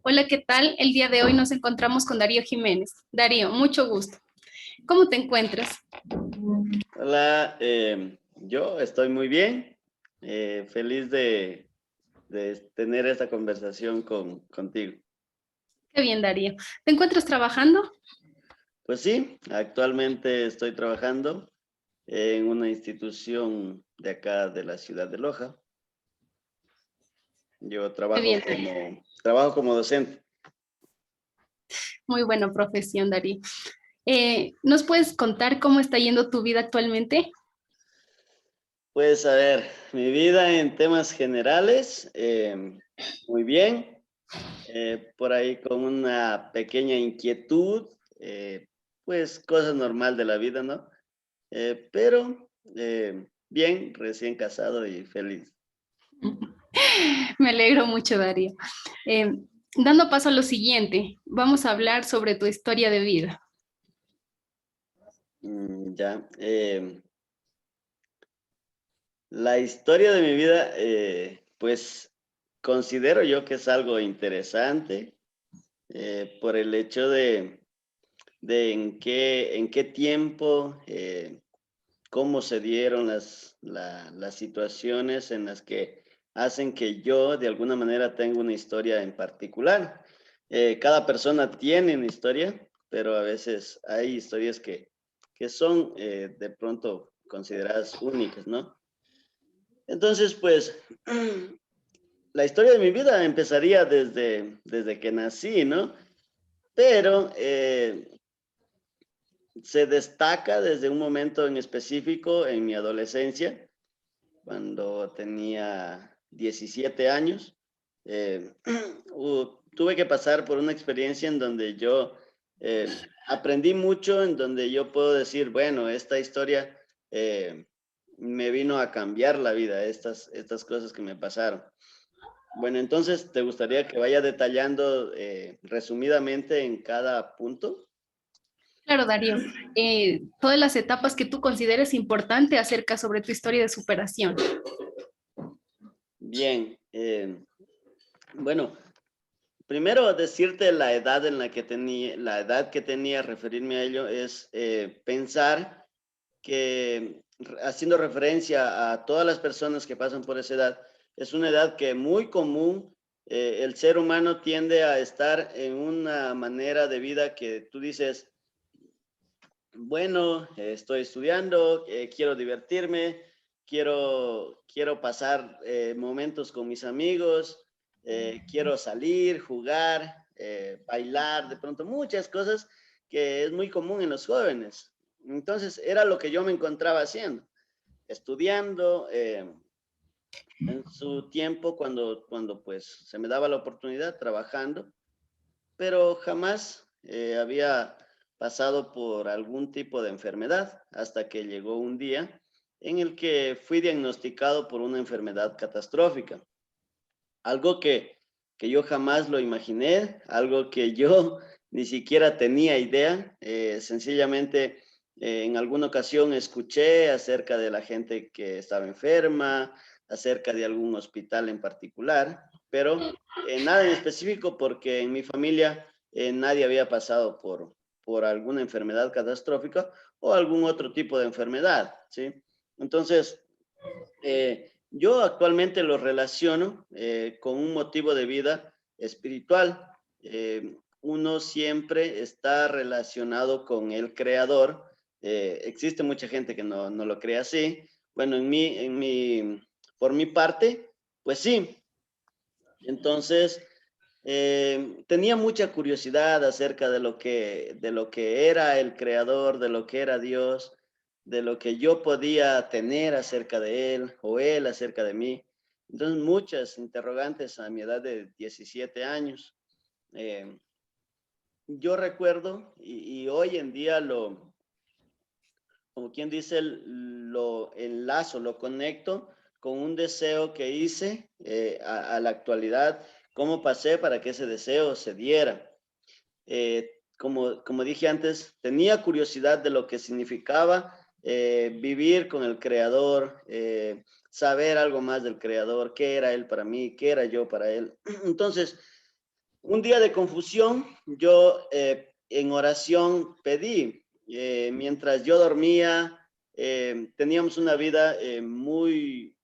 Hola, ¿qué tal? El día de hoy nos encontramos con Darío Jiménez. Darío, mucho gusto. ¿Cómo te encuentras? Hola, yo estoy muy bien, feliz de tener esta conversación contigo. Qué bien, Darío. ¿Te encuentras trabajando? Pues sí, actualmente estoy trabajando en una institución de acá de la ciudad de Loja. Yo Qué trabajo bien, Darío. trabajo como docente. Muy buena profesión, Darío. ¿Nos puedes contar cómo está yendo tu vida actualmente? Pues a ver, mi vida en temas generales, muy bien. Por ahí con una pequeña inquietud, pues cosa normal de la vida, ¿no? Pero bien, recién casado y feliz. Me alegro mucho, Darío. Eh, Dando paso a lo siguiente, vamos a hablar sobre tu historia de vida. Ya. La historia de mi vida, pues considero yo que es algo interesante por el hecho de en qué tiempo, cómo se dieron las situaciones en las que hacen que yo de alguna manera tenga una historia en particular. Cada persona tiene una historia, pero a veces hay historias que son de pronto consideradas únicas, ¿no? Entonces, pues, la historia de mi vida empezaría desde que nací, ¿no? Pero se destaca desde un momento en específico en mi adolescencia, cuando tenía 17 años. Eh, Tuve que pasar por una experiencia en donde yo aprendí mucho, en donde yo puedo decir, bueno, esta historia me vino a cambiar la vida, estas cosas que me pasaron. Bueno, entonces, ¿te gustaría que vaya detallando resumidamente en cada punto? Claro, Darío. Todas las etapas que tú consideres importante acerca sobre tu historia de superación. Bien, bueno, primero decirte la edad en la que tenía, la edad que tenía, referirme a ello, es pensar que haciendo referencia a todas las personas que pasan por esa edad, es una edad que muy común, el ser humano tiende a estar en una manera de vida que tú dices, bueno, estoy estudiando, quiero divertirme, quiero pasar momentos con mis amigos, quiero salir, jugar, bailar, de pronto muchas cosas que es muy común en los jóvenes. Entonces era lo que yo me encontraba haciendo, estudiando en su tiempo cuando pues se me daba la oportunidad, trabajando, pero jamás había pasado por algún tipo de enfermedad hasta que llegó un día en el que fui diagnosticado por una enfermedad catastrófica, algo que yo jamás lo imaginé, algo que yo ni siquiera tenía idea, sencillamente en alguna ocasión escuché acerca de la gente que estaba enferma, acerca de algún hospital en particular, pero nada en específico porque en mi familia nadie había pasado por alguna enfermedad catastrófica o algún otro tipo de enfermedad, ¿sí? Entonces, yo actualmente lo relaciono con un motivo de vida espiritual. Uno siempre está relacionado con el creador. Existe mucha gente que no lo cree así. Bueno, por mi parte, pues sí. Entonces, tenía mucha curiosidad acerca de lo que era el creador, de lo que era Dios, de lo que yo podía tener acerca de él o él acerca de mí. Entonces, muchas interrogantes a mi edad de 17 años. Eh, yo recuerdo y hoy en día como quien dice, lo enlazo, lo conecto con un deseo que hice a la actualidad, cómo pasé para que ese deseo se diera. Como dije antes, tenía curiosidad de lo que significaba vivir con el creador, saber algo más del creador, qué era él para mí, qué era yo para él. Entonces, Un día de confusión, yo en oración pedí, mientras yo dormía, teníamos una vida muy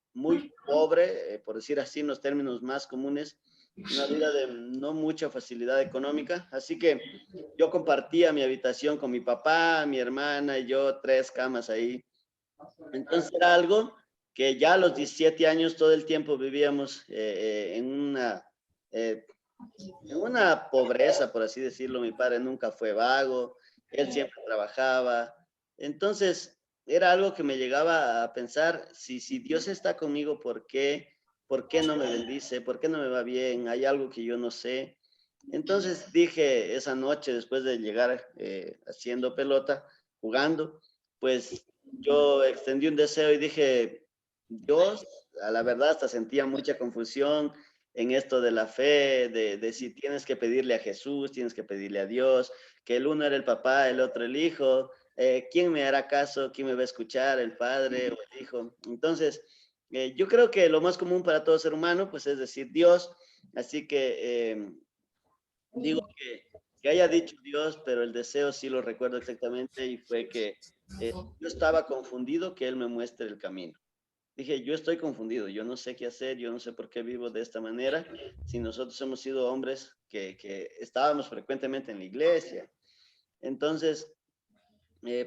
pobre, por decir así en los términos más comunes, una vida de no mucha facilidad económica, así que yo compartía mi habitación con mi papá, mi hermana y yo, 3 camas ahí. Entonces era algo que ya a los 17 años todo el tiempo vivíamos eh, en una pobreza, por así decirlo. Mi padre nunca fue vago, él siempre trabajaba. Entonces, era algo que me llegaba a pensar, si Dios está conmigo, ¿por qué no me bendice? ¿Por qué no me va bien? Hay algo que yo no sé. Entonces dije esa noche, después de llegar haciendo pelota, jugando, pues yo extendí un deseo y dije, Dios, a la verdad hasta sentía mucha confusión en esto de la fe, de si tienes que pedirle a Jesús, tienes que pedirle a Dios, que el uno era el papá, el otro el hijo, ¿quién me hará caso? ¿Quién me va a escuchar? ¿El padre o el hijo? Entonces, yo creo que lo más común para todo ser humano, pues es decir Dios, así que digo que haya dicho Dios, pero el deseo sí lo recuerdo exactamente y fue que yo estaba confundido, que Él me muestre el camino. Dije, yo estoy confundido, yo no sé qué hacer, yo no sé por qué vivo de esta manera, si nosotros hemos sido hombres que estábamos frecuentemente en la iglesia. Entonces,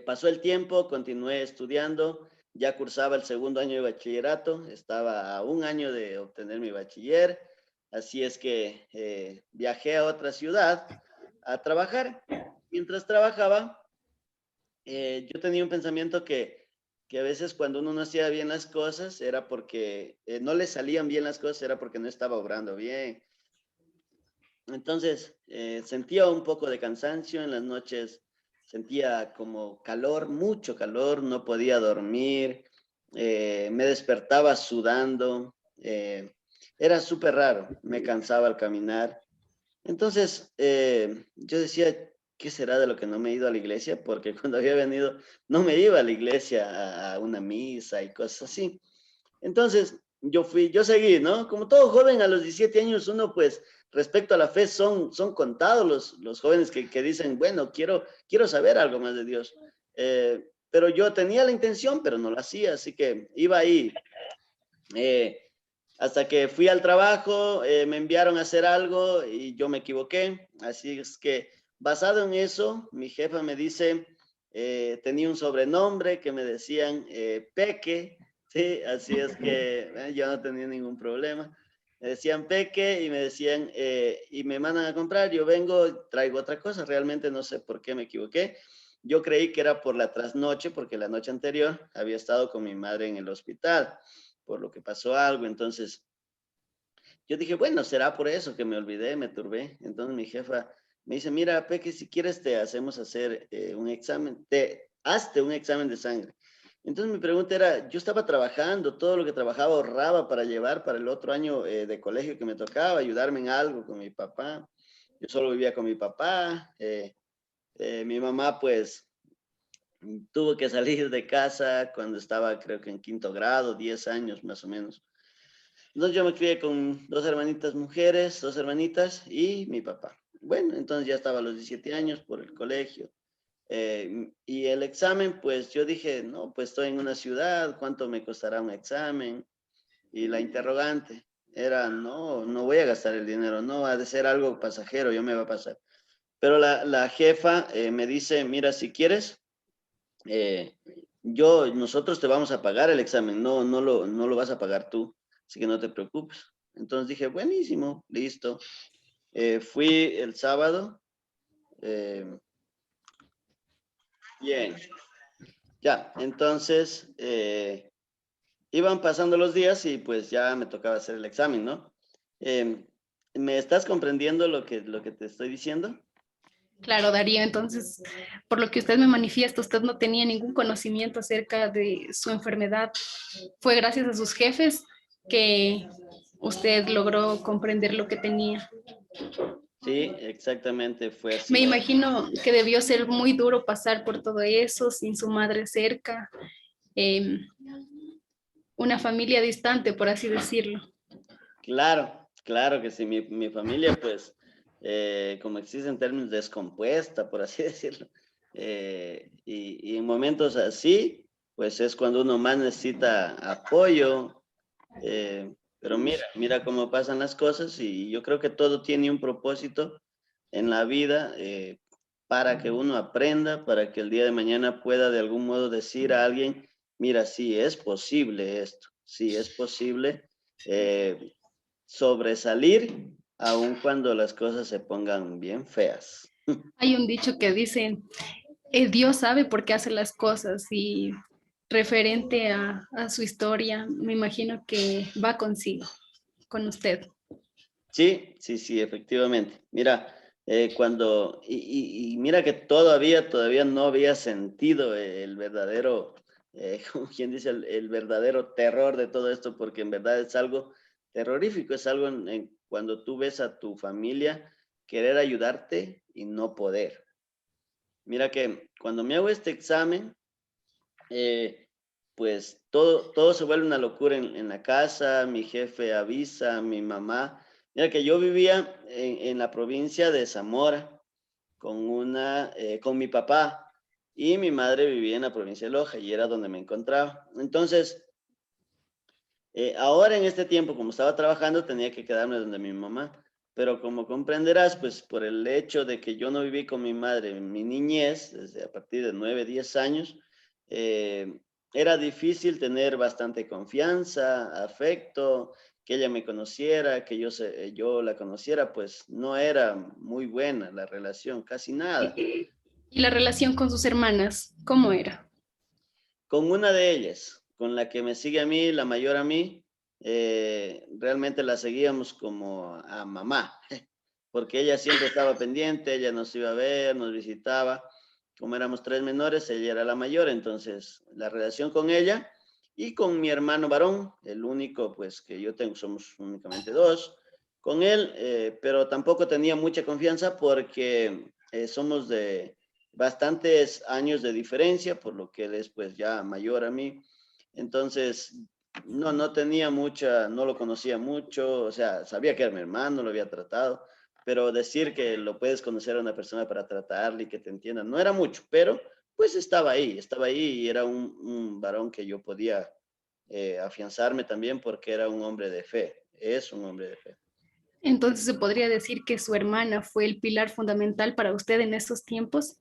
pasó el tiempo, continué estudiando, ya cursaba el segundo año de bachillerato, estaba a un año de obtener mi bachiller, así es que viajé a otra ciudad a trabajar. Mientras trabajaba, yo tenía un pensamiento que a veces cuando uno no hacía bien las cosas era porque no le salían bien las cosas, era porque no estaba obrando bien. Entonces, sentía un poco de cansancio en las noches, sentía como calor, mucho calor, no podía dormir, me despertaba sudando, era súper raro, me cansaba al caminar. Entonces, yo decía, ¿qué será de lo que no me he ido a la iglesia? Porque cuando había venido, no me iba a la iglesia a una misa y cosas así. Entonces, yo seguí, ¿no? Como todo joven a los 17 años, uno pues respecto a la fe son contados los jóvenes que dicen, bueno, quiero saber algo más de Dios. Pero yo tenía la intención, pero no lo hacía, así que iba ahí. Eh, Hasta que fui al trabajo, me enviaron a hacer algo y yo me equivoqué. Así es que basado en eso, mi jefa me dice, tenía un sobrenombre que me decían Peque, ¿sí? Así es que yo no tenía ningún problema. Me decían Peque y me decían, y me mandan a comprar, yo vengo, traigo otra cosa, realmente no sé por qué me equivoqué. Yo creí que era por la trasnoche, porque la noche anterior había estado con mi madre en el hospital por lo que pasó algo. Entonces, yo dije, bueno, será por eso que me olvidé, me turbé. Entonces mi jefa me dice, mira, Peque, si quieres te hacemos hacer un examen, hazte un examen de sangre. Entonces mi pregunta era, yo estaba trabajando, todo lo que trabajaba ahorraba para llevar para el otro año de colegio que me tocaba, ayudarme en algo con mi papá. Yo solo vivía con mi papá. Mi mamá pues tuvo que salir de casa cuando estaba creo que en quinto grado, 10 años más o menos. Entonces yo me crié con 2 hermanitas mujeres, 2 hermanitas y mi papá. Bueno, entonces ya estaba a los 17 años por el colegio. Y el examen, pues yo dije, no, pues estoy en una ciudad, ¿cuánto me costará un examen? Y la interrogante era, no, no voy a gastar el dinero, no, ha de ser algo pasajero, yo me va a pasar. Pero la jefa me dice, mira, si quieres, eh, nosotros te vamos a pagar el examen, no lo vas a pagar tú, así que no te preocupes. Entonces dije, buenísimo, listo. Fui el sábado, eh, bien, ya, entonces iban pasando los días y pues ya me tocaba hacer el examen, ¿no? Eh, ¿Me estás comprendiendo lo que te estoy diciendo? Claro, Darío, entonces, por lo que usted me manifiesta, usted no tenía ningún conocimiento acerca de su enfermedad. Fue gracias a sus jefes que usted logró comprender lo que tenía. Sí, exactamente, fue Me así. imagino que debió ser muy duro pasar por todo eso sin su madre cerca, eh, una familia distante, por así decirlo. Claro, claro que sí, mi familia pues como existe en términos descompuesta, por así decirlo. Y en momentos así, pues es cuando uno más necesita apoyo. Pero mira cómo pasan las cosas y yo creo que todo tiene un propósito en la vida para que uno aprenda, para que el día de mañana pueda de algún modo decir a alguien, mira, sí es posible esto, sí es posible sobresalir aun cuando las cosas se pongan bien feas. Hay un dicho que dice, Dios sabe por qué hace las cosas y referente a su historia, me imagino que va consigo, con usted. Sí, sí, sí, efectivamente. Mira, y mira que todavía no había sentido el verdadero, como quien dice, el verdadero terror de todo esto, porque en verdad es algo terrorífico, es algo cuando tú ves a tu familia querer ayudarte y no poder. Mira que cuando me hago este examen, pues todo se vuelve una locura en la casa, mi jefe avisa, mi mamá. Mira que yo vivía en la provincia de Zamora con mi papá y mi madre vivía en la provincia de Loja y era donde me encontraba. Entonces, ahora en este tiempo, como estaba trabajando, tenía que quedarme donde mi mamá. Pero como comprenderás, pues por el hecho de que yo no viví con mi madre en mi niñez, desde a partir de 9, 10 años, eh, era difícil tener bastante confianza, afecto, que ella me conociera, que yo la conociera, pues no era muy buena la relación, casi nada. ¿Y la relación con sus hermanas, cómo era? Con una de ellas, con la que me sigue a mí, la mayor a mí, realmente la seguíamos como a mamá, porque ella siempre estaba pendiente, ella nos iba a ver, nos visitaba. Como éramos tres menores, ella era la mayor, entonces la relación con ella y con mi hermano varón, el único pues que yo tengo, somos únicamente dos, con él, pero tampoco tenía mucha confianza porque somos de bastantes años de diferencia, por lo que él es pues ya mayor a mí. Entonces, no tenía mucha, no lo conocía mucho, o sea, sabía que era mi hermano, lo había tratado, pero decir que lo puedes conocer a una persona para tratarle y que te entienda, no era mucho, pero pues estaba ahí y era un varón que yo podía afianzarme también porque era un hombre de fe, es un hombre de fe. Entonces se podría decir que su hermana fue el pilar fundamental para usted en esos tiempos.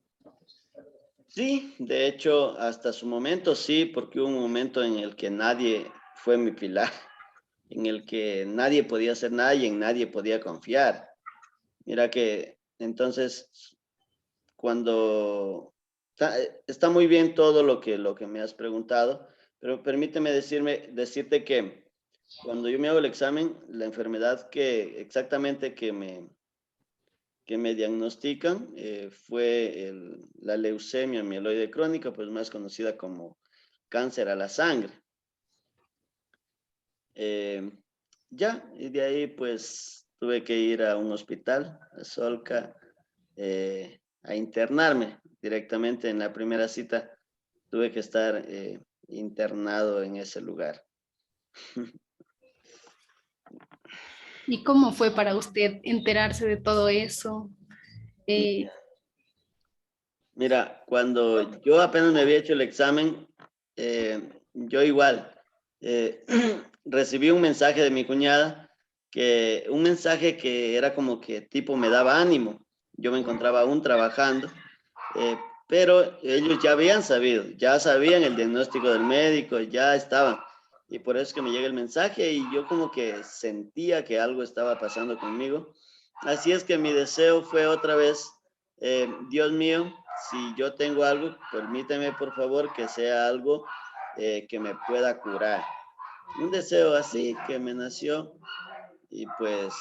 Sí, de hecho, hasta su momento sí, porque hubo un momento en el que nadie fue mi pilar, en el que nadie podía hacer nada y en nadie podía confiar. Mira que entonces, cuando está muy bien todo lo que me has preguntado, pero permíteme decirte que cuando yo me hago el examen, la enfermedad que exactamente que me diagnostican fue la leucemia mieloide crónica, pues más conocida como cáncer a la sangre. Eh, ya, y de ahí pues tuve que ir a un hospital, a Solca, a internarme directamente en la primera cita. Tuve que estar internado en ese lugar. ¿Y cómo fue para usted enterarse de todo eso? Eh, Mira, cuando yo apenas me había hecho el examen, yo igual recibí un mensaje de mi cuñada, un mensaje que era como que tipo me daba ánimo. Yo me encontraba aún trabajando, eh, pero ellos ya habían sabido, ya sabían el diagnóstico del médico, ya estaban. Y por eso es que me llega el mensaje y yo como que sentía que algo estaba pasando conmigo. Así es que mi deseo fue otra vez, Dios mío, si yo tengo algo, permíteme por favor que sea algo que me pueda curar. Un deseo así que me nació y pues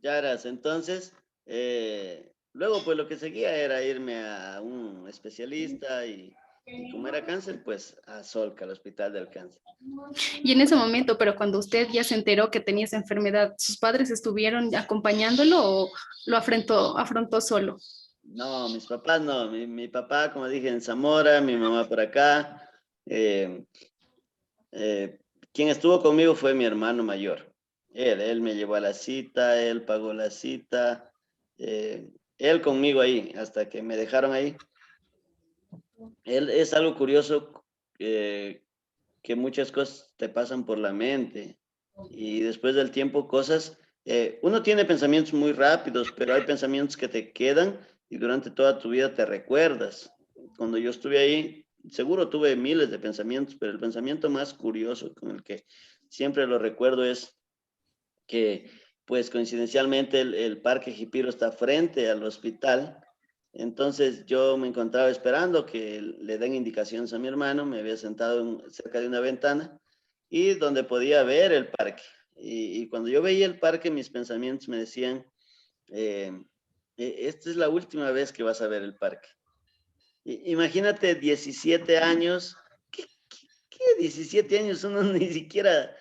ya eras. Entonces, luego pues lo que seguía era irme a un especialista y como era cáncer, pues a Solca, al Hospital del Cáncer. y en ese momento, pero cuando usted ya se enteró que tenía esa enfermedad, ¿sus padres estuvieron acompañándolo o lo afrontó solo? No, mis papás no, mi papá, como dije, en Zamora, mi mamá por acá. Eh, quien estuvo conmigo fue mi hermano mayor. Él me llevó a la cita, él pagó la cita, él conmigo ahí, hasta que me dejaron ahí. Él es algo curioso, eh, que muchas cosas te pasan por la mente y después del tiempo cosas, uno tiene pensamientos muy rápidos, pero hay pensamientos que te quedan y durante toda tu vida te recuerdas. Cuando yo estuve ahí, seguro tuve miles de pensamientos, pero el pensamiento más curioso con el que siempre lo recuerdo es que, pues coincidencialmente el Parque Jipiro está frente al hospital. Entonces yo me encontraba esperando que le den indicaciones a mi hermano, me había sentado cerca de una ventana y donde podía ver el parque. Y cuando yo veía el parque, mis pensamientos me decían, eh, esta es la última vez que vas a ver el parque. Imagínate 17 años, ¿qué 17 años? Uno ni siquiera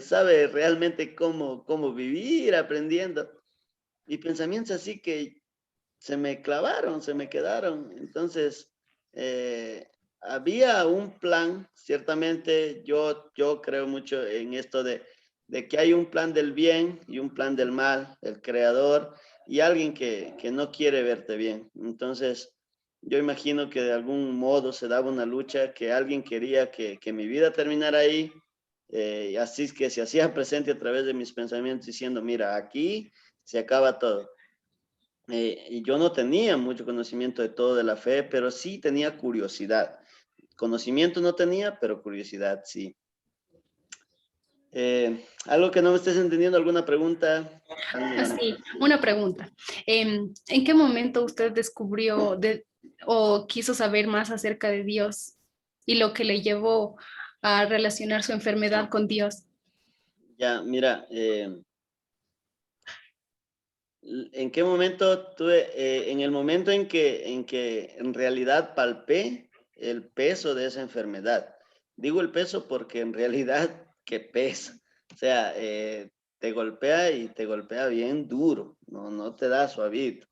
sabe realmente cómo vivir aprendiendo. Y pensamientos así que se me clavaron, se me quedaron. Entonces, había un plan, ciertamente yo creo mucho en esto de que hay un plan del bien y un plan del mal, el creador y alguien que no quiere verte bien. Entonces, yo imagino que de algún modo se daba una lucha, que alguien quería que mi vida terminara ahí, y así es que se hacía presente a través de mis pensamientos diciendo, mira, aquí se acaba todo. Y yo no tenía mucho conocimiento de todo de la fe, pero sí tenía curiosidad. Conocimiento no tenía, pero curiosidad sí. Algo que no me estés entendiendo, alguna pregunta, házmela. Así, una pregunta. ¿En qué momento usted descubrió o quiso saber más acerca de Dios y lo que le llevó a relacionar su enfermedad con Dios? Ya, mira, ¿en qué momento tuve? En el momento en que en realidad palpé el peso de esa enfermedad. Digo el peso porque en realidad que pesa. O sea, te golpea y te golpea bien duro, no te da suavito.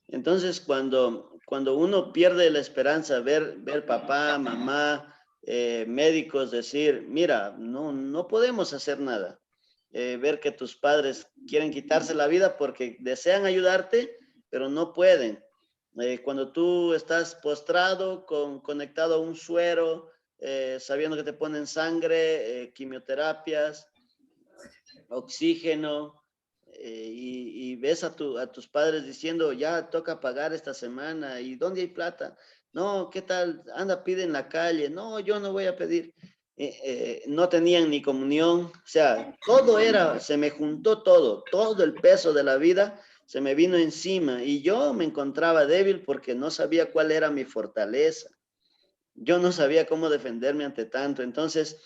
Entonces, cuando uno pierde la esperanza, ver papá, mamá, médicos decir, mira, no podemos hacer nada. Ver que tus padres quieren quitarse la vida porque desean ayudarte, pero no pueden. Cuando tú estás postrado, conectado a un suero, sabiendo que te ponen sangre, quimioterapias, oxígeno, y ves a tus padres diciendo, ya toca pagar esta semana, ¿y dónde hay plata? No, ¿qué tal? Anda, pide en la calle. No, yo no voy a pedir. No tenían ni comunión, o sea, todo era, se me juntó todo el peso de la vida se me vino encima y yo me encontraba débil porque no sabía cuál era mi fortaleza. Yo no sabía cómo defenderme ante tanto. Entonces,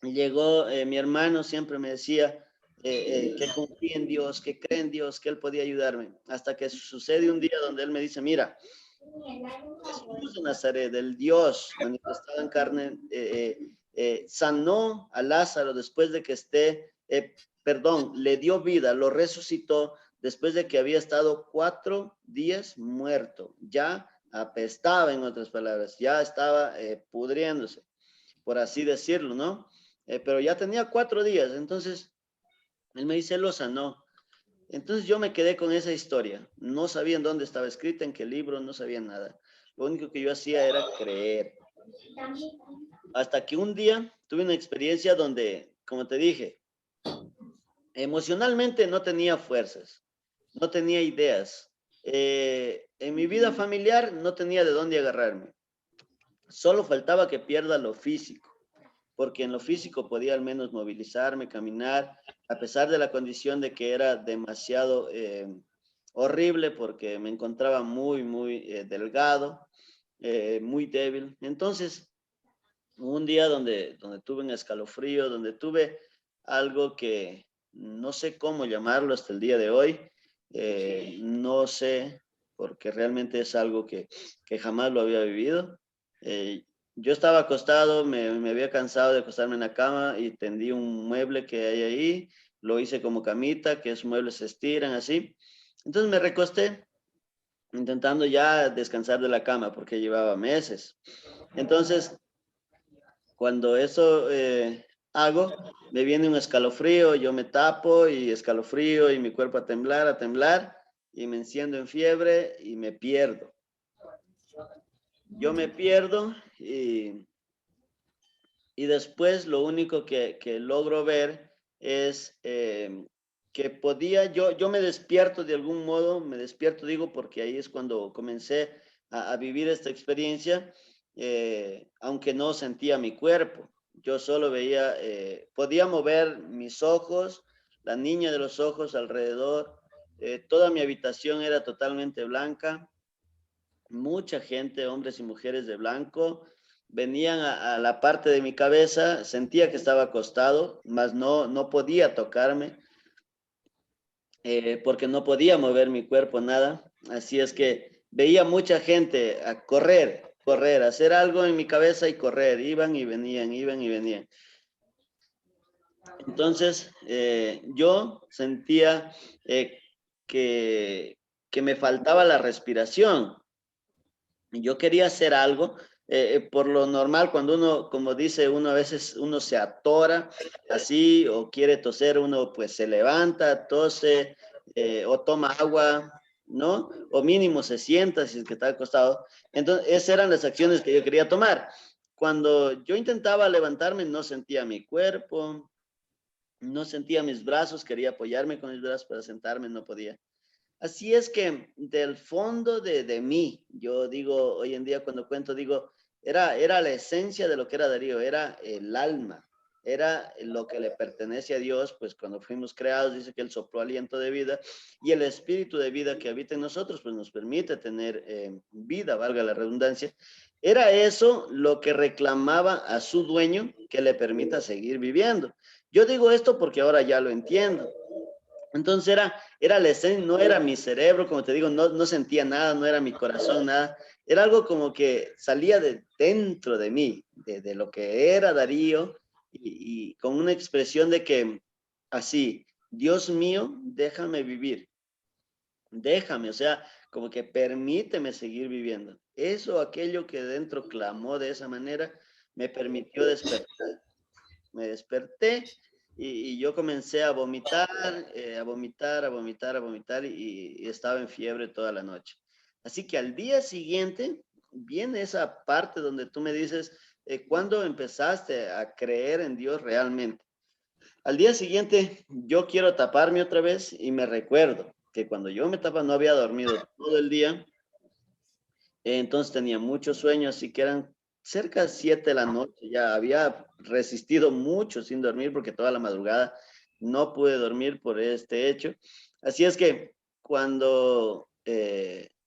llegó mi hermano, siempre me decía que confíe en Dios, que cree en Dios, que Él podía ayudarme. Hasta que sucede un día donde Él me dice, mira, Jesús de Nazaret, el Dios manifestado en carne, sanó a Lázaro después de que perdón, le dio vida, lo resucitó después de que había estado 4 días muerto. Ya apestaba, en otras palabras, ya estaba pudriéndose, por así decirlo, ¿no? Pero ya tenía 4 días, entonces él me dice, lo sanó. Entonces yo me quedé con esa historia. No sabía en dónde estaba escrita, en qué libro, no sabía nada. Lo único que yo hacía era creer. Hasta que un día tuve una experiencia donde, como te dije, emocionalmente no tenía fuerzas, no tenía ideas. En mi vida familiar no tenía de dónde agarrarme. Solo faltaba que pierda lo físico, porque en lo físico podía al menos movilizarme, caminar, a pesar de la condición de que era demasiado horrible, porque me encontraba muy delgado, muy débil. Entonces, un día donde tuve un escalofrío, donde tuve algo que no sé cómo llamarlo hasta el día de hoy, no sé, porque realmente es algo que jamás lo había vivido. Eh, yo estaba acostado, me había cansado de acostarme en la cama y tendí un mueble que hay ahí, lo hice como camita, que esos muebles se estiran así. Entonces me recosté intentando ya descansar de la cama porque llevaba meses. Entonces, cuando eso hago, me viene un escalofrío, yo me tapo y escalofrío y mi cuerpo a temblar y me enciendo en fiebre y me pierdo. Yo me pierdo y después lo único que logro ver es que podía, yo me despierto de algún modo, me despierto digo porque ahí es cuando comencé a vivir esta experiencia, aunque no sentía mi cuerpo, yo solo veía, podía mover mis ojos, la niña de los ojos alrededor, toda mi habitación era totalmente blanca, mucha gente, hombres y mujeres de blanco, venían a la parte de mi cabeza, sentía que estaba acostado, mas no podía tocarme, porque no podía mover mi cuerpo, nada. Así es que veía mucha gente a correr, hacer algo en mi cabeza y correr, iban y venían, iban y venían. Entonces, yo sentía que me faltaba la respiración. Yo quería hacer algo, por lo normal, cuando uno, como dice uno, a veces uno se atora así o quiere toser, uno pues se levanta, tose o toma agua, ¿no? O mínimo se sienta si es que está acostado. Entonces, esas eran las acciones que yo quería tomar. Cuando yo intentaba levantarme, no sentía mi cuerpo, no sentía mis brazos, quería apoyarme con mis brazos para sentarme, no podía. Así es que del fondo de mí, yo digo, hoy en día cuando cuento, digo, era la esencia de lo que era Darío, era el alma, era lo que le pertenece a Dios, pues cuando fuimos creados, dice que Él sopló aliento de vida y el espíritu de vida que habita en nosotros, pues nos permite tener vida, valga la redundancia. Era eso lo que reclamaba a su dueño que le permita seguir viviendo. Yo digo esto porque ahora ya lo entiendo. Entonces era la esencia, no era mi cerebro, como te digo, no sentía nada, no era mi corazón, nada. Era algo como que salía de dentro de mí, de lo que era Darío, y con una expresión de que así, Dios mío, déjame vivir, déjame, o sea, como que permíteme seguir viviendo. Eso, aquello que dentro clamó de esa manera, me permitió despertar. Me desperté y yo comencé a vomitar, a vomitar, a vomitar, a vomitar y estaba en fiebre toda la noche. Así que al día siguiente viene esa parte donde tú me dices, ¿cuándo empezaste a creer en Dios realmente? Al día siguiente yo quiero taparme otra vez y me recuerdo que cuando yo me tapaba no había dormido todo el día, entonces tenía mucho sueño, así que eran cerca de 7 de la noche, ya había resistido mucho sin dormir porque toda la madrugada no pude dormir por este hecho. Así es que cuando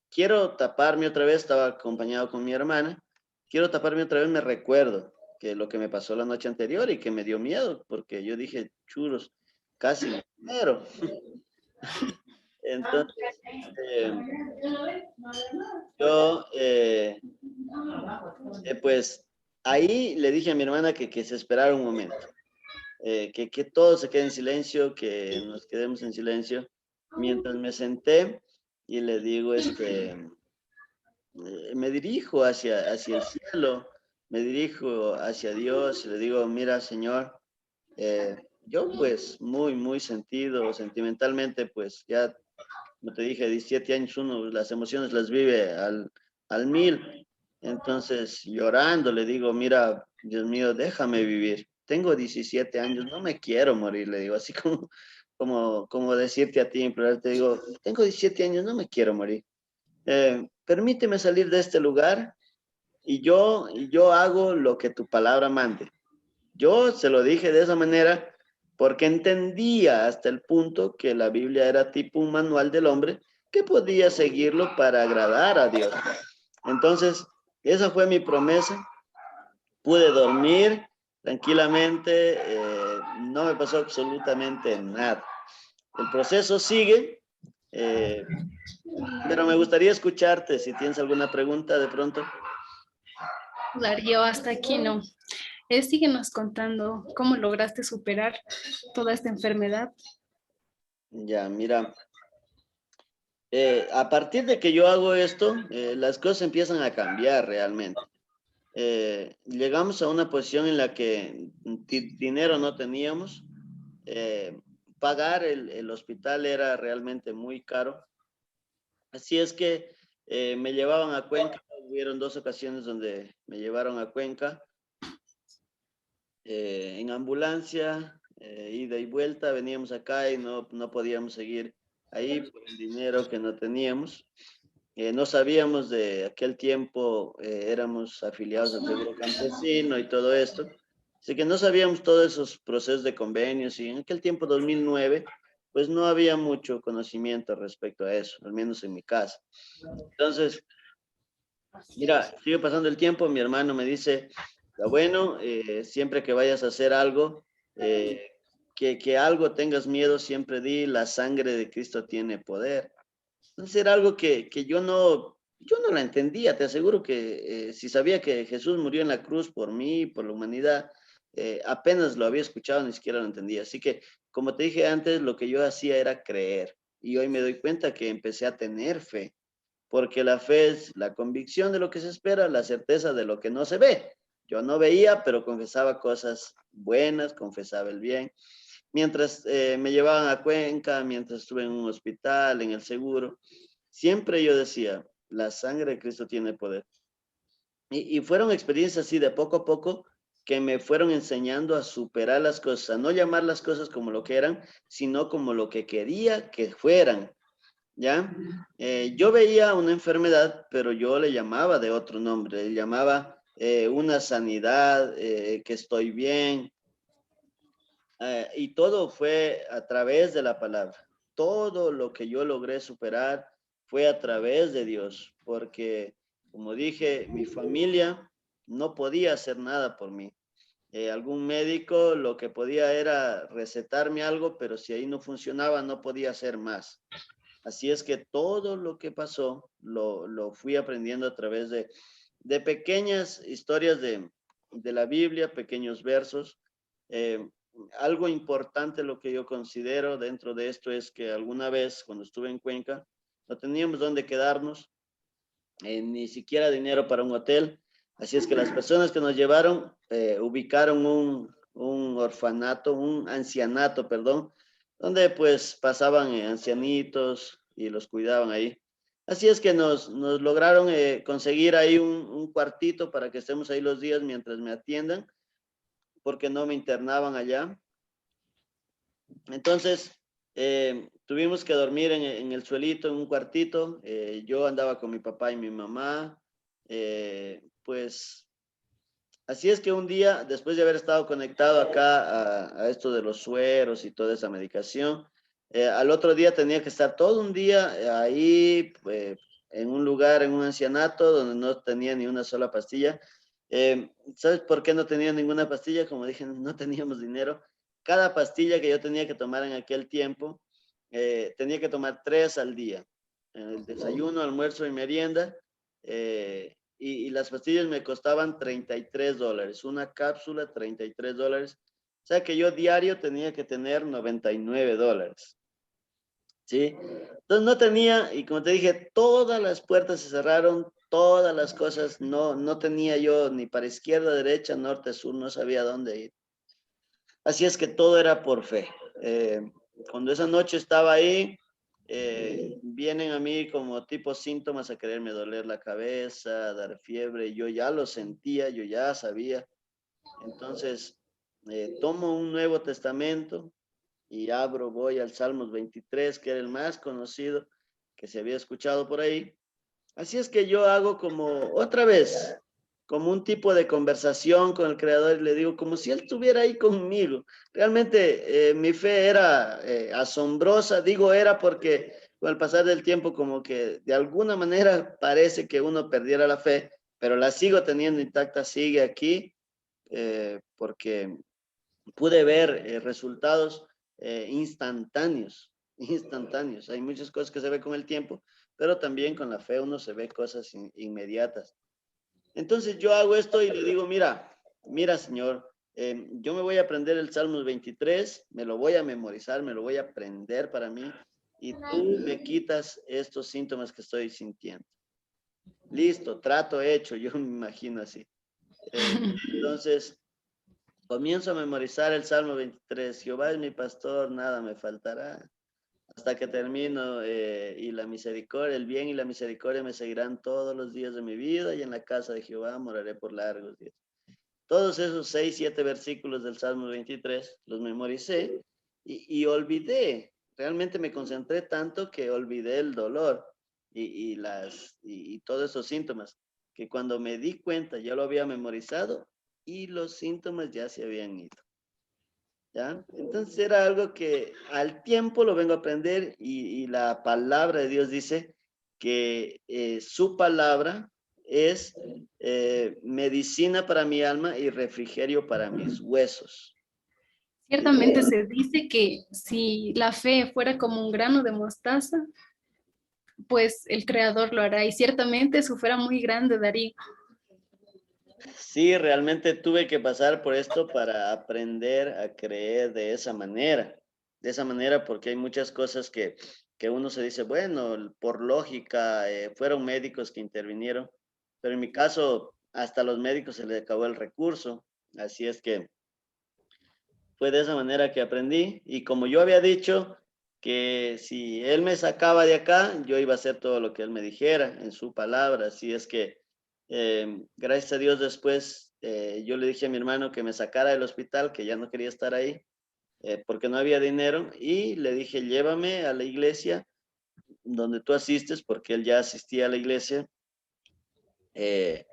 quiero taparme otra vez, estaba acompañado con mi hermana, quiero taparme otra vez, me recuerdo que lo que me pasó la noche anterior y que me dio miedo porque yo dije, churos, casi me muero. Entonces, yo pues ahí le dije a mi hermana que se esperara un momento, que todo se quede en silencio, que nos quedemos en silencio. Mientras me senté y le digo, me dirijo hacia el cielo, me dirijo hacia Dios y le digo, mira, Señor, yo pues muy sentido, sentimentalmente, pues ya, como te dije, 17 años uno las emociones las vive al mil. Entonces, llorando, le digo, mira, Dios mío, déjame vivir. Tengo 17 años, no me quiero morir, le digo, así como decirte a ti, implorarte, digo, tengo 17 años, no me quiero morir. Permíteme salir de este lugar y yo hago lo que tu palabra mande. Yo se lo dije de esa manera porque entendía hasta el punto que la Biblia era tipo un manual del hombre que podía seguirlo para agradar a Dios. Entonces, esa fue mi promesa. Pude dormir tranquilamente, no me pasó absolutamente nada. El proceso sigue, eh, pero me gustaría escucharte si tienes alguna pregunta de pronto. Darío, hasta aquí no. Síguenos contando cómo lograste superar toda esta enfermedad. Ya, mira, a partir de que yo hago esto, las cosas empiezan a cambiar realmente. llegamos a una posición en la que dinero no teníamos. Pagar el hospital era realmente muy caro. Así es que me llevaban a Cuenca. Hubieron 2 ocasiones donde me llevaron a Cuenca en ambulancia, ida y vuelta. Veníamos acá y no podíamos seguir ahí por el dinero que no teníamos. No sabíamos de aquel tiempo, éramos afiliados al Seguro Campesino y todo esto. Así que no sabíamos todos esos procesos de convenios y en aquel tiempo, 2009, pues no había mucho conocimiento respecto a eso, al menos en mi casa. Entonces, mira, sigue pasando el tiempo, mi hermano me dice, "Está bueno, siempre que vayas a hacer algo, eh, que algo tengas miedo, siempre di, la sangre de Cristo tiene poder". Entonces era algo que yo no la entendía. Te aseguro que si sabía que Jesús murió en la cruz por mí, por la humanidad, apenas lo había escuchado, ni siquiera lo entendía. Así que, como te dije antes, lo que yo hacía era creer. Y hoy me doy cuenta que empecé a tener fe, porque la fe es la convicción de lo que se espera, la certeza de lo que no se ve. Yo no veía, pero confesaba cosas buenas, confesaba el bien. Mientras me llevaban a Cuenca, mientras estuve en un hospital, en el seguro, siempre yo decía, la sangre de Cristo tiene poder. Y fueron experiencias así de poco a poco que me fueron enseñando a superar las cosas, a no llamar las cosas como lo que eran, sino como lo que quería que fueran, ¿ya? Yo veía una enfermedad, pero yo le llamaba de otro nombre, le llamaba una sanidad, que estoy bien, y todo fue a través de la palabra. Todo lo que yo logré superar fue a través de Dios, porque, como dije, mi familia no podía hacer nada por mí. Algún médico lo que podía era recetarme algo, pero si ahí no funcionaba, no podía hacer más. Así es que todo lo que pasó lo fui aprendiendo a través de pequeñas historias de la Biblia, pequeños versos. Eh, Algo importante, lo que yo considero dentro de esto, es que alguna vez cuando estuve en Cuenca, no teníamos dónde quedarnos, ni siquiera dinero para un hotel. Así es que las personas que nos llevaron ubicaron un orfanato, un ancianato, perdón, donde pues pasaban ancianitos y los cuidaban ahí. Así es que nos lograron conseguir ahí un cuartito para que estemos ahí los días mientras me atiendan, porque no me internaban allá. Entonces, tuvimos que dormir en el suelito, en un cuartito. Yo andaba con mi papá y mi mamá. Pues así es que un día, después de haber estado conectado acá a esto de los sueros y toda esa medicación, al otro día tenía que estar todo un día ahí, en un lugar, en un ancianato, donde no tenía ni una sola pastilla. ¿Sabes por qué no tenía ninguna pastilla? Como dije, no teníamos dinero. Cada pastilla que yo tenía que tomar en aquel tiempo, tenía que tomar 3 al día. El desayuno, almuerzo y merienda. Y las pastillas me costaban $33. Una cápsula, $33. O sea que yo diario tenía que tener $99. ¿Sí? Entonces no tenía, y como te dije, todas las puertas se cerraron, todas las cosas, no tenía yo ni para izquierda, derecha, norte, sur, no sabía dónde ir. Así es que todo era por fe. Cuando esa noche estaba ahí, vienen a mí como tipo síntomas a quererme doler la cabeza, dar fiebre. Yo ya lo sentía, yo ya sabía. Entonces, tomo un Nuevo Testamento y abro, voy al Salmos 23, que era el más conocido que se había escuchado por ahí. Así es que yo hago como otra vez, como un tipo de conversación con el Creador y le digo, como si Él estuviera ahí conmigo. Realmente mi fe era asombrosa, digo era porque con el pasar del tiempo como que de alguna manera parece que uno perdiera la fe, pero la sigo teniendo intacta, sigue aquí, porque pude ver resultados instantáneos, instantáneos. Hay muchas cosas que se ve con el tiempo, pero también con la fe uno se ve cosas inmediatas. Entonces yo hago esto y le digo, mira, Señor, yo me voy a aprender el Salmos 23, me lo voy a memorizar, me lo voy a aprender para mí, y tú me quitas estos síntomas que estoy sintiendo. Listo, trato hecho, yo me imagino así. Entonces, comienzo a memorizar el Salmo 23. Jehová es mi pastor, nada me faltará. Hasta que termino, y la misericordia, el bien y la misericordia me seguirán todos los días de mi vida, y en la casa de Jehová moraré por largos días. Todos esos 6, 7 versículos del Salmo 23 los memoricé y olvidé. Realmente me concentré tanto que olvidé el dolor y todos esos síntomas, que cuando me di cuenta ya lo había memorizado y los síntomas ya se habían ido. ¿Ya? Entonces era algo que al tiempo lo vengo a aprender y la palabra de Dios dice que su palabra es medicina para mi alma y refrigerio para mis huesos. Ciertamente se dice que si la fe fuera como un grano de mostaza, pues el Creador lo hará. Y ciertamente eso fuera muy grande, Darío. Sí, realmente tuve que pasar por esto para aprender a creer de esa manera. De esa manera, porque hay muchas cosas que uno se dice, bueno, por lógica, fueron médicos que intervinieron, pero en mi caso, hasta a los médicos se les acabó el recurso. Así es que fue de esa manera que aprendí. Y como yo había dicho que si él me sacaba de acá, yo iba a hacer todo lo que él me dijera en su palabra. Así es que, gracias a Dios, después yo le dije a mi hermano que me sacara del hospital, que ya no quería estar ahí, porque no había dinero. Y le dije, llévame a la iglesia donde tú asistes, porque él ya asistía a la iglesia, eh,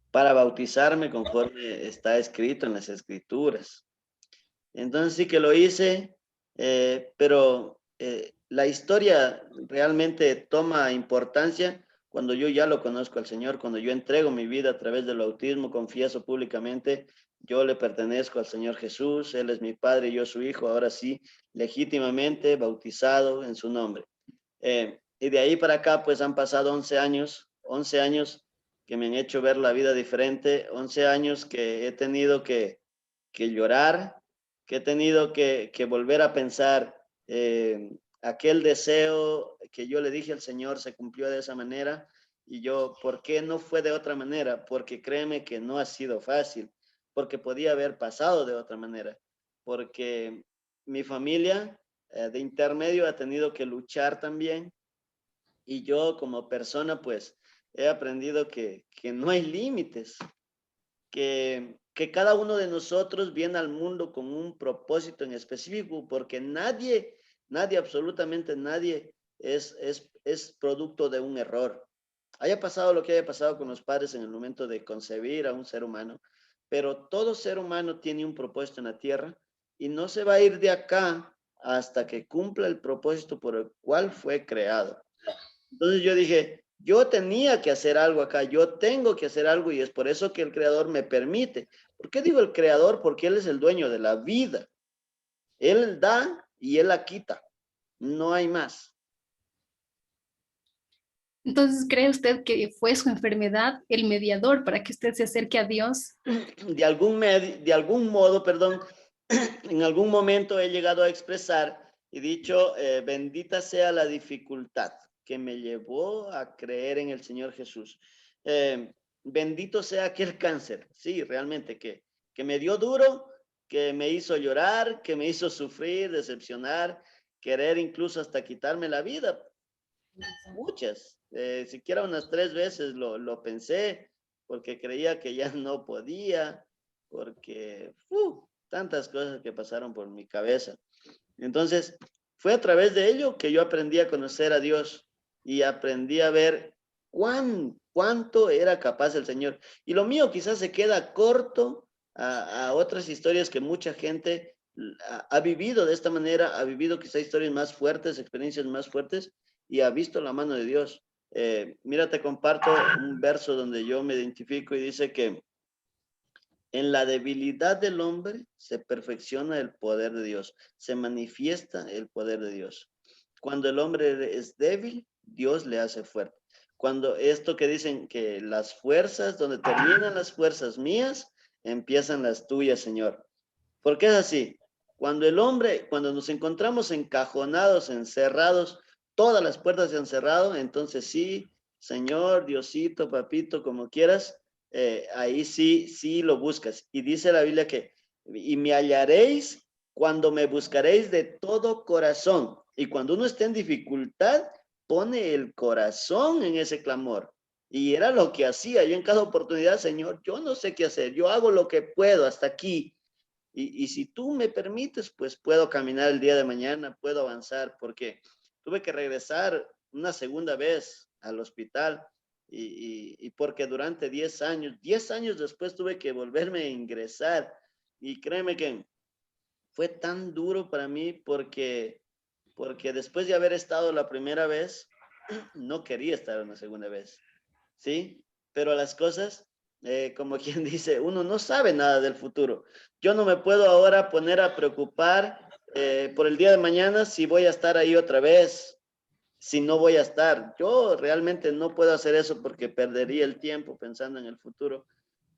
para bautizarme conforme está escrito en las escrituras. Entonces sí que lo hice, pero la historia realmente toma importancia cuando yo ya lo conozco al Señor, cuando yo entrego mi vida a través del bautismo, confieso públicamente, yo le pertenezco al Señor Jesús, Él es mi Padre y yo su Hijo, ahora sí, legítimamente bautizado en su nombre. Y de ahí para acá, pues han pasado 11 años que me han hecho ver la vida diferente, 11 años que he tenido que llorar, que he tenido que volver a pensar, aquel deseo que yo le dije al Señor se cumplió de esa manera, y yo, ¿por qué no fue de otra manera? Porque créeme que no ha sido fácil, porque podía haber pasado de otra manera, porque mi familia, de intermedio ha tenido que luchar también, y yo como persona pues he aprendido que no hay límites, que cada uno de nosotros viene al mundo con un propósito en específico, porque nadie, absolutamente nadie es producto de un error. Haya pasado lo que haya pasado con los padres en el momento de concebir a un ser humano, pero todo ser humano tiene un propósito en la tierra y no se va a ir de acá hasta que cumpla el propósito por el cual fue creado. Entonces yo dije, yo tenía que hacer algo acá, yo tengo que hacer algo, y es por eso que el creador me permite. ¿Por qué digo el creador? Porque él es el dueño de la vida. Él da y él la quita. No hay más. Entonces, ¿cree usted que fue su enfermedad el mediador para que usted se acerque a Dios? De algún modo, perdón, en algún momento he llegado a expresar y dicho, bendita sea la dificultad que me llevó a creer en el Señor Jesús. Bendito sea aquel cáncer, sí, realmente, que me dio duro, que me hizo llorar, que me hizo sufrir, decepcionar, querer incluso hasta quitarme la vida. Muchas, siquiera unas 3 veces lo pensé, porque creía que ya no podía, porque tantas cosas que pasaron por mi cabeza. Entonces, fue a través de ello que yo aprendí a conocer a Dios y aprendí a ver cuánto era capaz el Señor. Y lo mío quizás se queda corto a otras historias que mucha gente ha vivido de esta manera, ha vivido quizás historias más fuertes, experiencias más fuertes, y ha visto la mano de Dios. Mira, te comparto un verso donde yo me identifico y dice que en la debilidad del hombre se perfecciona el poder de Dios, se manifiesta el poder de Dios. Cuando el hombre es débil, Dios le hace fuerte. Cuando esto que dicen que las fuerzas, donde terminan las fuerzas mías, empiezan las tuyas, Señor. ¿Por qué es así? Cuando nos encontramos encajonados, encerrados, todas las puertas se han cerrado, entonces sí, Señor, Diosito, Papito, como quieras, ahí sí lo buscas. Y dice la Biblia que, y me hallaréis cuando me buscaréis de todo corazón. Y cuando uno está en dificultad, pone el corazón en ese clamor. Y era lo que hacía yo en cada oportunidad, Señor, yo no sé qué hacer, yo hago lo que puedo hasta aquí. Y si tú me permites, pues puedo caminar el día de mañana, puedo avanzar, porque tuve que regresar una segunda vez al hospital y porque durante 10 años después tuve que volverme a ingresar. Y créeme que fue tan duro para mí porque después de haber estado la primera vez, no quería estar una segunda vez, ¿sí? Pero las cosas, como quien dice, uno no sabe nada del futuro. Yo no me puedo ahora poner a preocupar por el día de mañana si voy a estar ahí otra vez, si no voy a estar. Yo realmente no puedo hacer eso porque perdería el tiempo pensando en el futuro,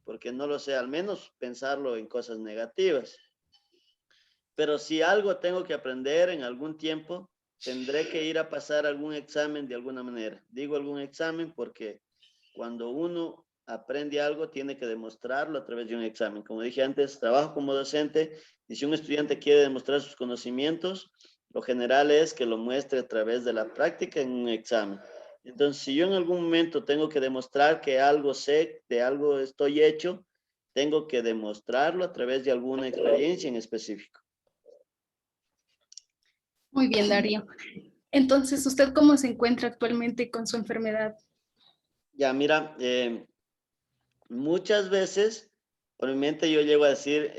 porque no lo sé, al menos pensarlo en cosas negativas. Pero si algo tengo que aprender en algún tiempo, tendré que ir a pasar algún examen de alguna manera. Digo algún examen porque cuando uno aprende algo, tiene que demostrarlo a través de un examen. Como dije antes, trabajo como docente y si un estudiante quiere demostrar sus conocimientos, lo general es que lo muestre a través de la práctica en un examen. Entonces, si yo en algún momento tengo que demostrar que algo sé, de algo estoy hecho, tengo que demostrarlo a través de alguna experiencia en específico. Muy bien, Darío. Entonces, ¿usted cómo se encuentra actualmente con su enfermedad? Ya, mira, muchas veces por mi mente yo llego a decir,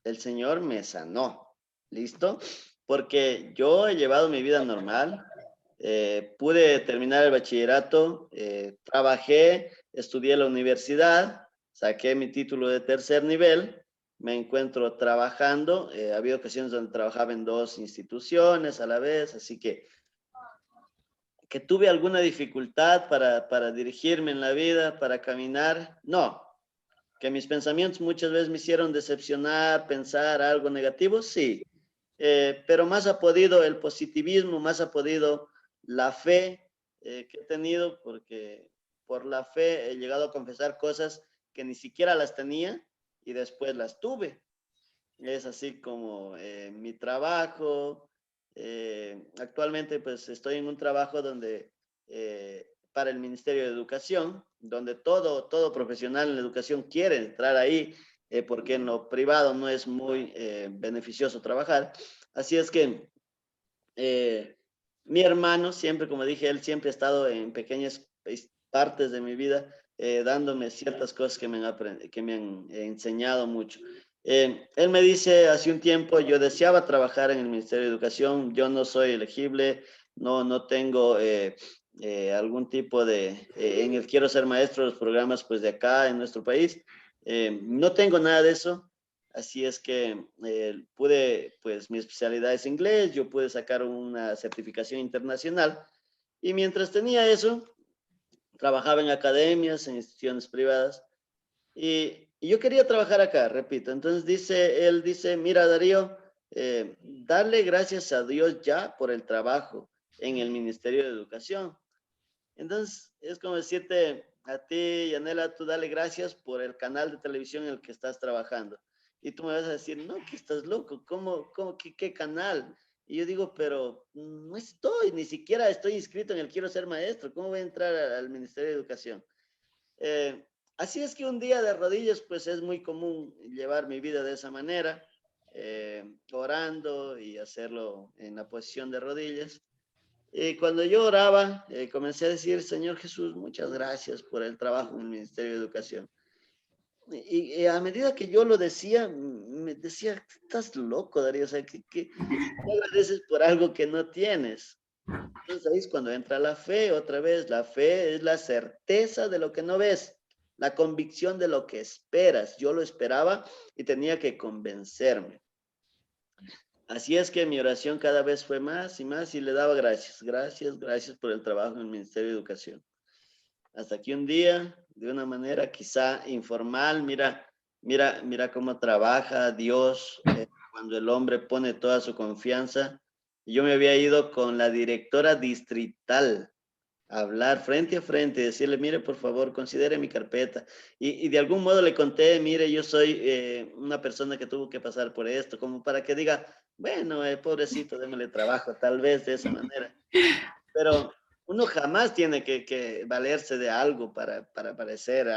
el Señor me sanó, ¿listo? Porque yo he llevado mi vida normal, pude terminar el bachillerato, trabajé, estudié en la universidad, saqué mi título de tercer nivel, me encuentro trabajando, ha habido ocasiones donde trabajaba en dos instituciones a la vez, así que tuve alguna dificultad para dirigirme en la vida, para caminar, no. Que mis pensamientos muchas veces me hicieron decepcionar, pensar algo negativo, sí. Pero más ha podido el positivismo, más ha podido la fe que he tenido, porque por la fe he llegado a confesar cosas que ni siquiera las tenía y después las tuve. Es así como mi trabajo. Actualmente pues estoy en un trabajo donde para el Ministerio de Educación, donde todo profesional en la educación quiere entrar ahí, porque en lo privado no es muy beneficioso trabajar. Así es que eh, mi hermano siempre, como dije, él siempre ha estado en pequeñas partes de mi vida, dándome ciertas cosas que me han enseñado mucho. Él me dice hace un tiempo, yo deseaba trabajar en el Ministerio de Educación, yo no soy elegible, no tengo algún tipo en el quiero ser maestro de los programas pues de acá en nuestro país, no tengo nada de eso. Así es que pues mi especialidad es inglés, yo pude sacar una certificación internacional y mientras tenía eso, trabajaba en academias, en instituciones privadas y yo quería trabajar acá, repito. Entonces él dice, mira Darío, darle gracias a Dios ya por el trabajo en el Ministerio de Educación. Entonces es como decirte a ti, Yanela, tú dale gracias por el canal de televisión en el que estás trabajando. Y tú me vas a decir, no, que estás loco, qué canal? Y yo digo, pero no estoy, ni siquiera estoy inscrito en el Quiero Ser Maestro, ¿cómo voy a entrar al Ministerio de Educación? Eh, Así es que un día de rodillas, pues es muy común llevar mi vida de esa manera, orando y hacerlo en la posición de rodillas. Y cuando yo oraba, comencé a decir, Señor Jesús, muchas gracias por el trabajo en el Ministerio de Educación. Y a medida que yo lo decía, me decía, estás loco, Darío, o sea, ¿qué agradeces por algo que no tienes? Entonces ahí es cuando entra la fe, otra vez, la fe es la certeza de lo que no ves, la convicción de lo que esperas. Yo lo esperaba y tenía que convencerme. Así es que mi oración cada vez fue más y más y le daba gracias, gracias, gracias por el trabajo en el Ministerio de Educación. Hasta que un día, de una manera quizá informal, mira cómo trabaja Dios cuando el hombre pone toda su confianza. Yo me había ido con la directora distrital hablar frente a frente, decirle, mire, por favor, considere mi carpeta. Y de algún modo le conté, mire, yo soy una persona que tuvo que pasar por esto, como para que diga, bueno, pobrecito, démosle trabajo, tal vez de esa manera. Pero uno jamás tiene que valerse de algo para parecer,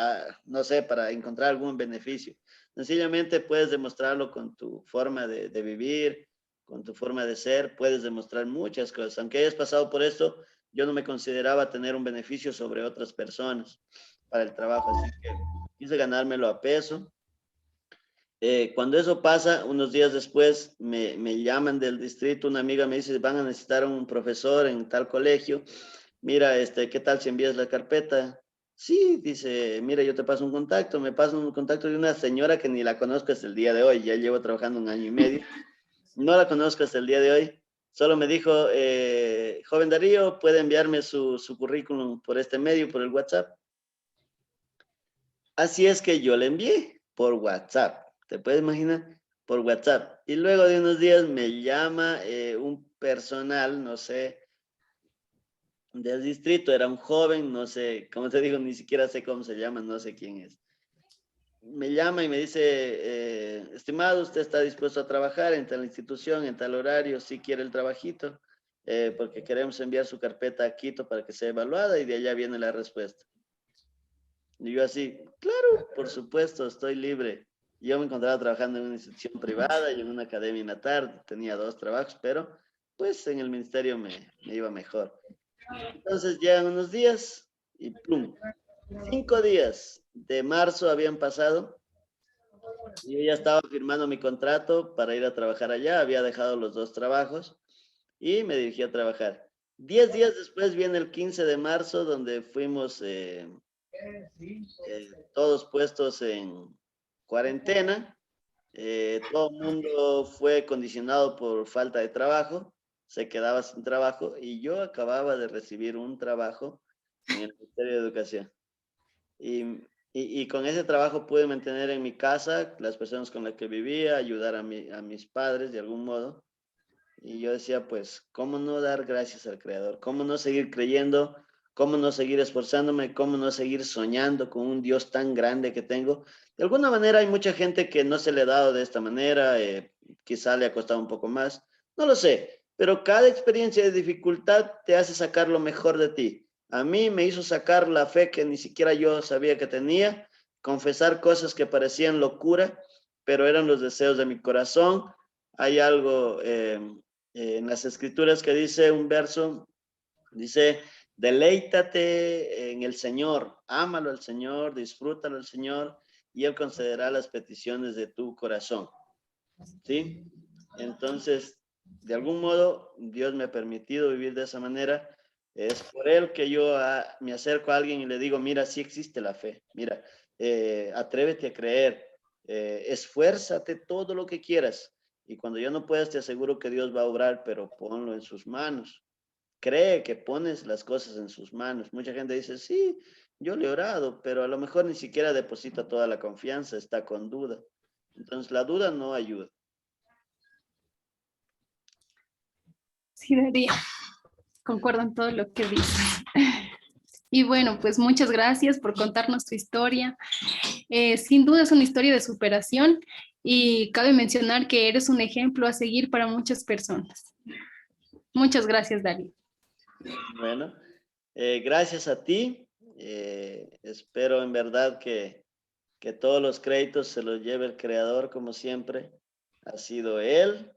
no sé, para encontrar algún beneficio. Sencillamente puedes demostrarlo con tu forma de vivir, con tu forma de ser, puedes demostrar muchas cosas. Aunque hayas pasado por esto, yo no me consideraba tener un beneficio sobre otras personas para el trabajo, así que quise ganármelo a peso. Cuando eso pasa, unos días después me llaman del distrito, una amiga me dice, van a necesitar un profesor en tal colegio. Mira, ¿qué tal si envías la carpeta? Sí, dice, mira, yo te paso un contacto, me pasan un contacto de una señora que ni la conozco hasta el día de hoy, ya llevo trabajando 1 año y medio, no la conozco hasta el día de hoy, solo me dijo, joven Darío, puede enviarme su currículum por este medio, por el WhatsApp. Así es que yo le envié por WhatsApp, ¿te puedes imaginar? Por WhatsApp. Y luego de unos días me llama un personal, no sé, del distrito, era un joven, no sé, como te digo, ni siquiera sé cómo se llama, no sé quién es. Me llama y me dice, estimado, usted está dispuesto a trabajar en tal institución, en tal horario, si quiere el trabajito, porque queremos enviar su carpeta a Quito para que sea evaluada y de allá viene la respuesta. Y yo así, claro, por supuesto, estoy libre. Yo me encontraba trabajando en una institución privada y en una academia en la tarde, tenía 2 trabajos, pero pues en el ministerio me iba mejor. Entonces llegan unos días y ¡pum! 5 días de marzo habían pasado y yo ya estaba firmando mi contrato para ir a trabajar allá, había dejado los 2 trabajos y me dirigí a trabajar. 10 días después viene el 15 de marzo donde fuimos todos puestos en cuarentena. Todo el mundo fue condicionado por falta de trabajo, se quedaba sin trabajo y yo acababa de recibir un trabajo en el Ministerio de Educación. Y, y con ese trabajo pude mantener en mi casa las personas con las que vivía, ayudar a mis padres de algún modo. Y yo decía, pues, ¿cómo no dar gracias al Creador? ¿Cómo no seguir creyendo? ¿Cómo no seguir esforzándome? ¿Cómo no seguir soñando con un Dios tan grande que tengo? De alguna manera hay mucha gente que no se le ha dado de esta manera, quizá le ha costado un poco más, no lo sé, pero cada experiencia de dificultad te hace sacar lo mejor de ti. A mí me hizo sacar la fe que ni siquiera yo sabía que tenía, confesar cosas que parecían locura, pero eran los deseos de mi corazón. Hay algo en las escrituras que dice un verso, dice, deleítate en el Señor, ámalo al Señor, disfrútalo al Señor y Él concederá las peticiones de tu corazón. ¿Sí? Entonces, de algún modo, Dios me ha permitido vivir de esa manera. Es por Él que yo me acerco a alguien y le digo, mira, sí existe la fe, mira, atrévete a creer, esfuérzate todo lo que quieras. Y cuando yo no puedas, te aseguro que Dios va a obrar, pero ponlo en sus manos. Cree que pones las cosas en sus manos. Mucha gente dice, sí, yo le he orado, pero a lo mejor ni siquiera deposita toda la confianza, está con duda. Entonces, la duda no ayuda. Sí, Darío, concuerdo en todo lo que dices. Y bueno, pues muchas gracias por contarnos tu historia. Sin duda es una historia de superación y cabe mencionar que eres un ejemplo a seguir para muchas personas. Muchas gracias, Darío. Bueno, gracias a ti. Espero en verdad que todos los créditos se los lleve el creador, como siempre. Ha sido él,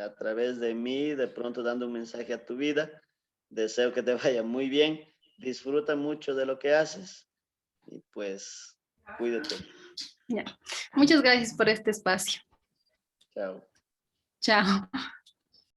a través de mí, de pronto dando un mensaje a tu vida. Deseo que te vaya muy bien. Disfruta mucho de lo que haces y pues cuídate. Ya. Muchas gracias por este espacio. Chao. Chao.